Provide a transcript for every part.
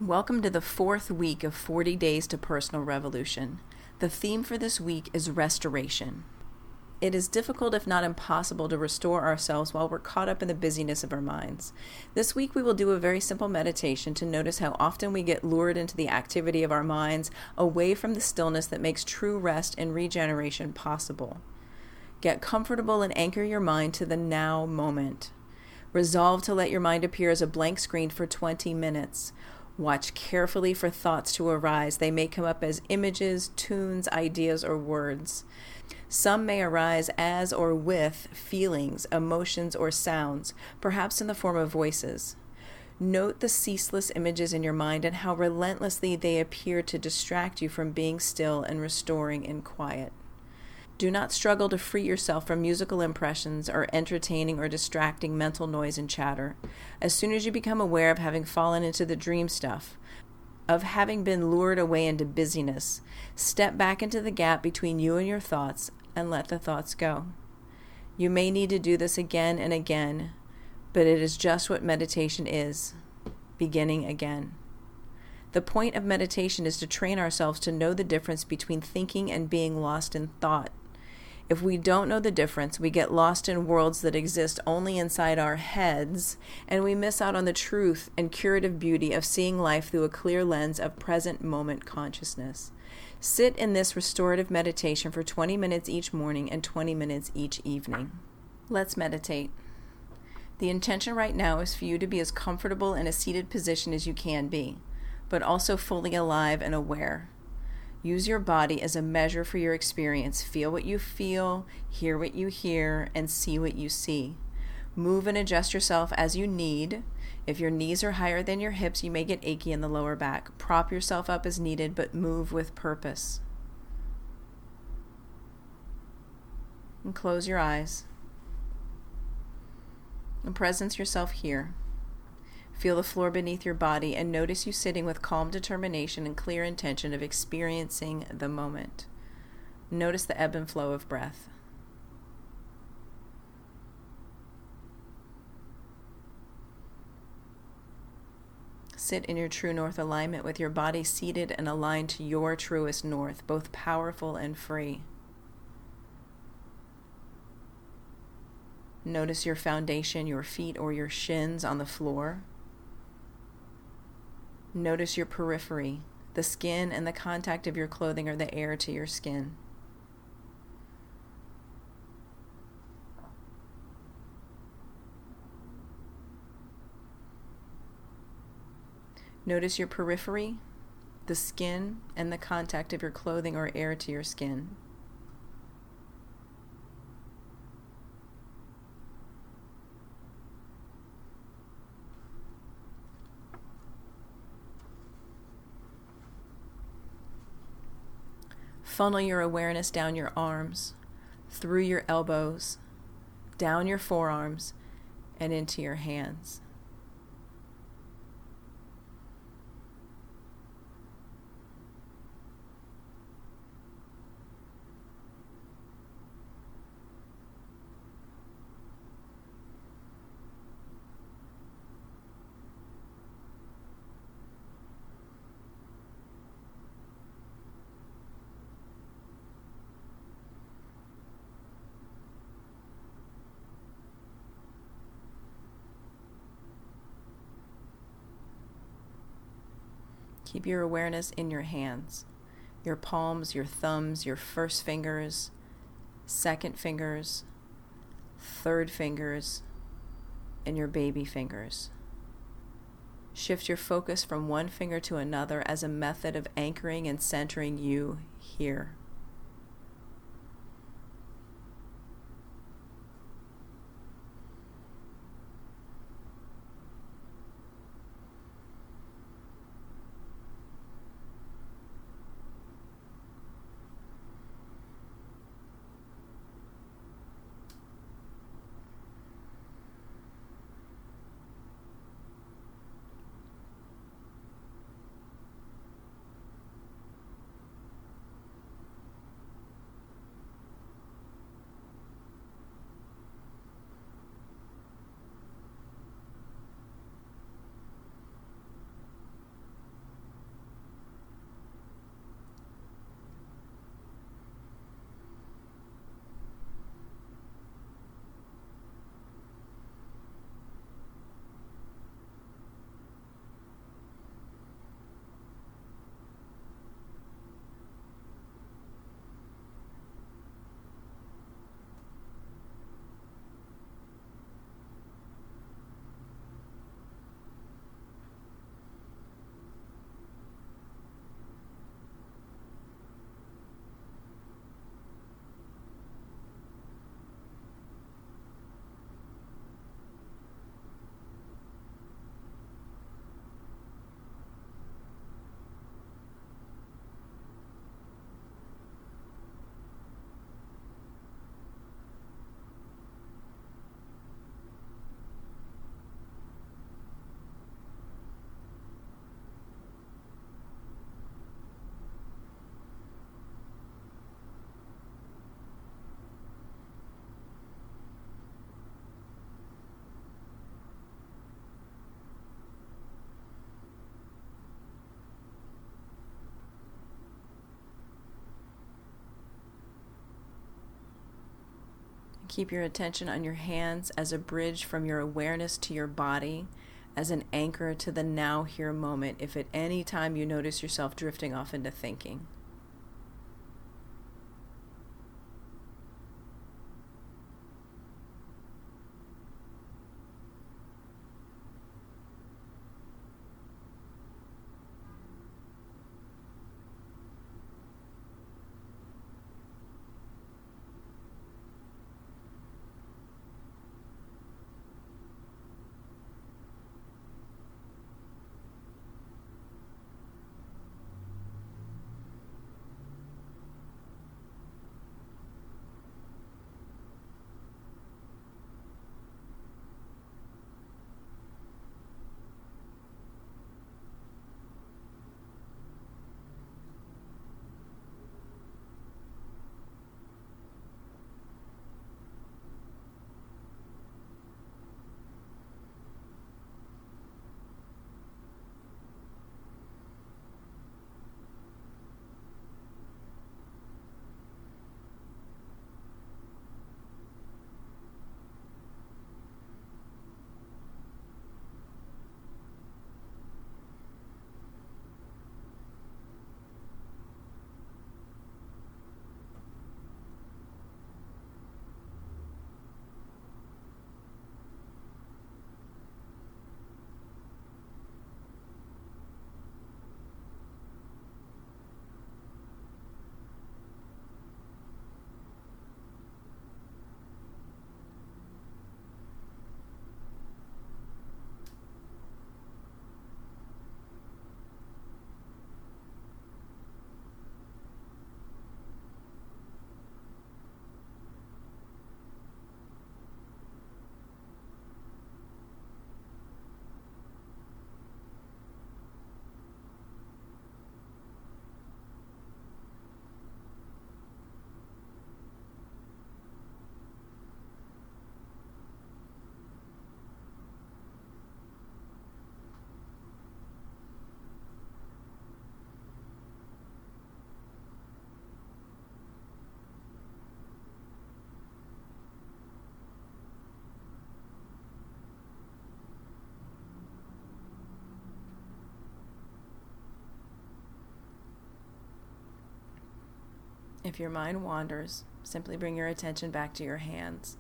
Welcome to the fourth week of 40 Days to Personal Revolution. The theme for this week is restoration. It is difficult, if not impossible, to restore ourselves while we're caught up in the busyness of our minds. This week we will do a very simple meditation to notice how often we get lured into the activity of our minds away from the stillness that makes true rest and regeneration possible. Get comfortable and anchor your mind to the now moment. Resolve to let your mind appear as a blank screen for 20 minutes. Watch carefully for thoughts to arise. They may come up as images, tunes, ideas, or words. Some may arise as or with feelings, emotions, or sounds, perhaps in the form of voices. Note the ceaseless images in your mind and how relentlessly they appear to distract you from being still and restoring in quiet. Do not struggle to free yourself from musical impressions or entertaining or distracting mental noise and chatter. As soon as you become aware of having fallen into the dream stuff, of having been lured away into busyness, step back into the gap between you and your thoughts and let the thoughts go. You may need to do this again and again, but it is just what meditation is, beginning again. The point of meditation is to train ourselves to know the difference between thinking and being lost in thought. If we don't know the difference, we get lost in worlds that exist only inside our heads, and we miss out on the truth and curative beauty of seeing life through a clear lens of present moment consciousness. Sit in this restorative meditation for 20 minutes each morning and 20 minutes each evening. Let's meditate. The intention right now is for you to be as comfortable in a seated position as you can be, but also fully alive and aware. Use your body as a measure for your experience. Feel what you feel, hear what you hear, and see what you see. Move and adjust yourself as you need. If your knees are higher than your hips, you may get achy in the lower back. Prop yourself up as needed, but move with purpose. And close your eyes. And presence yourself here. Feel the floor beneath your body and notice you sitting with calm determination and clear intention of experiencing the moment. Notice the ebb and flow of breath. Sit in your true north alignment with your body seated and aligned to your truest north, both powerful and free. Notice your foundation, your feet or your shins on the floor. Notice your periphery, the skin and the contact of your clothing or the air to your skin. Notice your periphery, the skin and the contact of your clothing or air to your skin. Funnel your awareness down your arms, through your elbows, down your forearms, and into your hands. Keep your awareness in your hands, your palms, your thumbs, your first fingers, second fingers, third fingers, and your baby fingers. Shift your focus from one finger to another as a method of anchoring and centering you here. Keep your attention on your hands as a bridge from your awareness to your body, as an anchor to the now here moment if at any time you notice yourself drifting off into thinking. If your mind wanders, simply bring your attention back to your hands.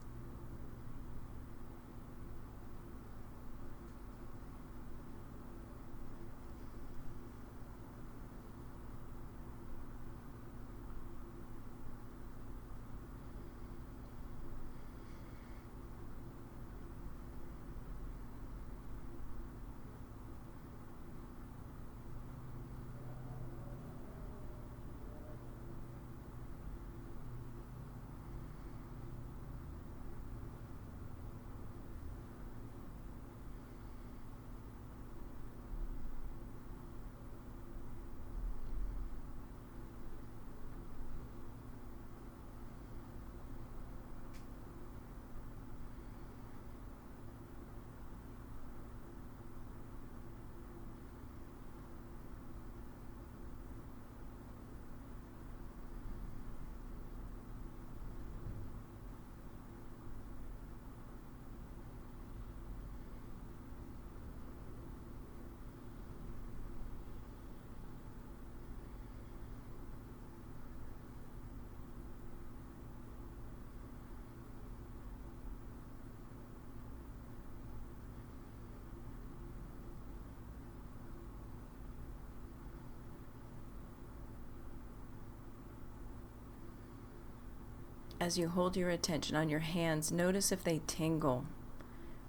As you hold your attention on your hands, notice if they tingle.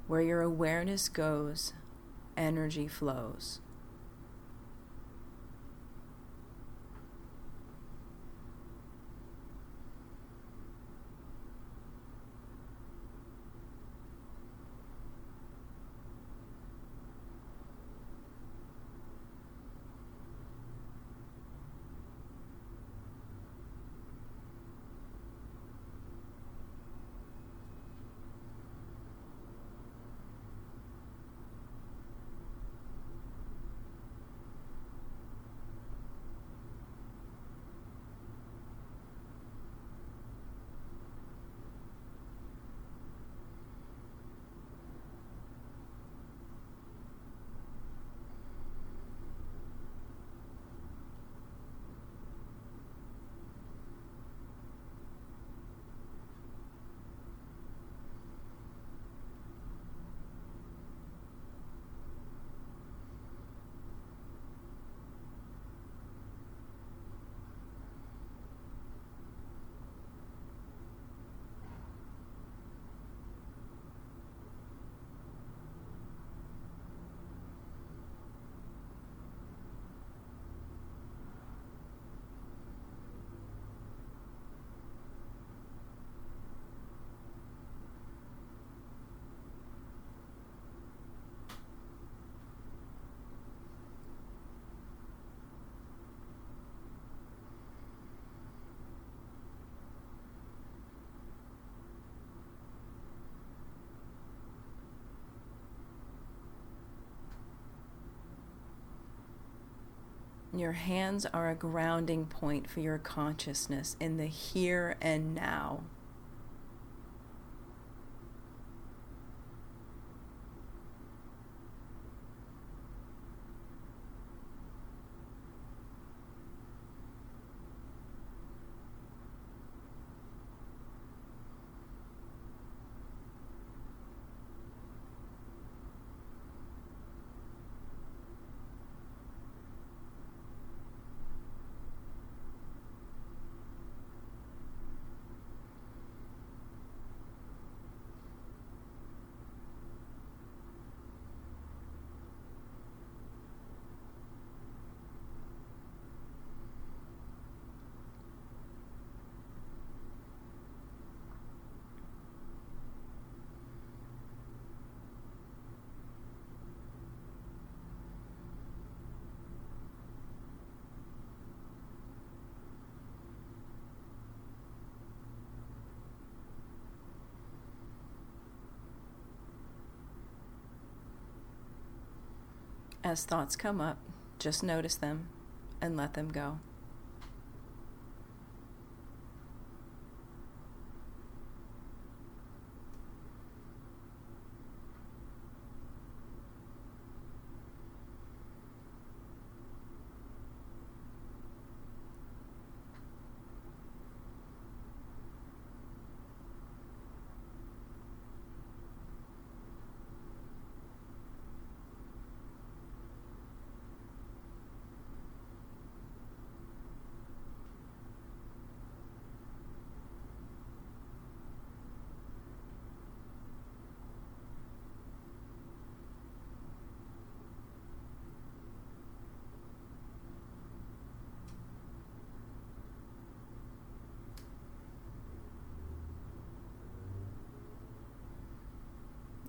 Where your awareness goes, energy flows. Your hands are a grounding point for your consciousness in the here and now. As thoughts come up, just notice them and let them go.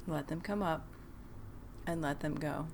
Let them come up and let them go.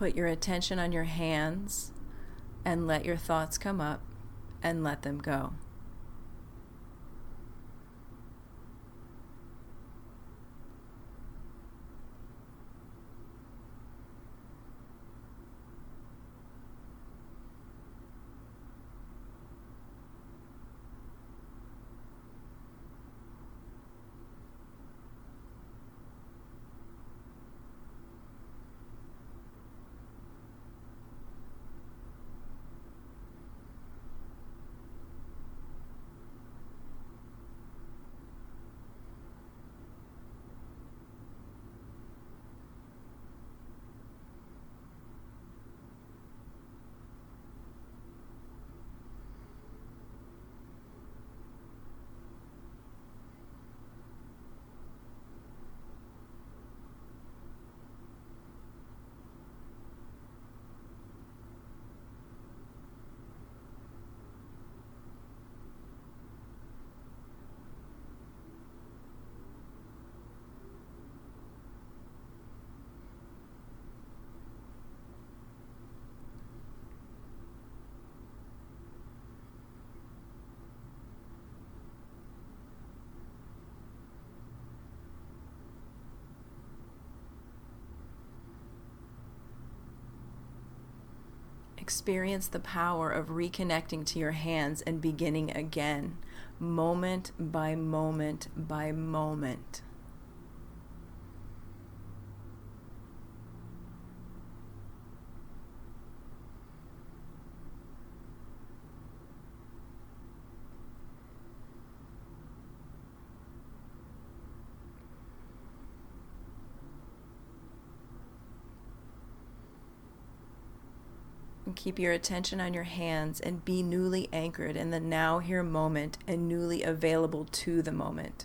Put your attention on your hands and let your thoughts come up and let them go. Experience the power of reconnecting to your hands and beginning again, moment by moment by moment. And keep your attention on your hands and be newly anchored in the now here moment and newly available to the moment.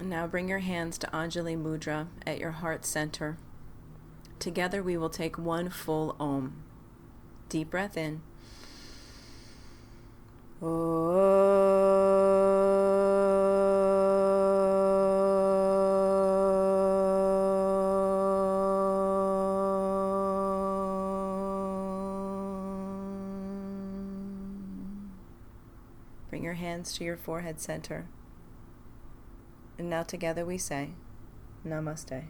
And now bring your hands to Anjali Mudra at your heart center. Together we will take one full Om. Deep breath in. Bring your hands to your forehead center. And now together we say, Namaste.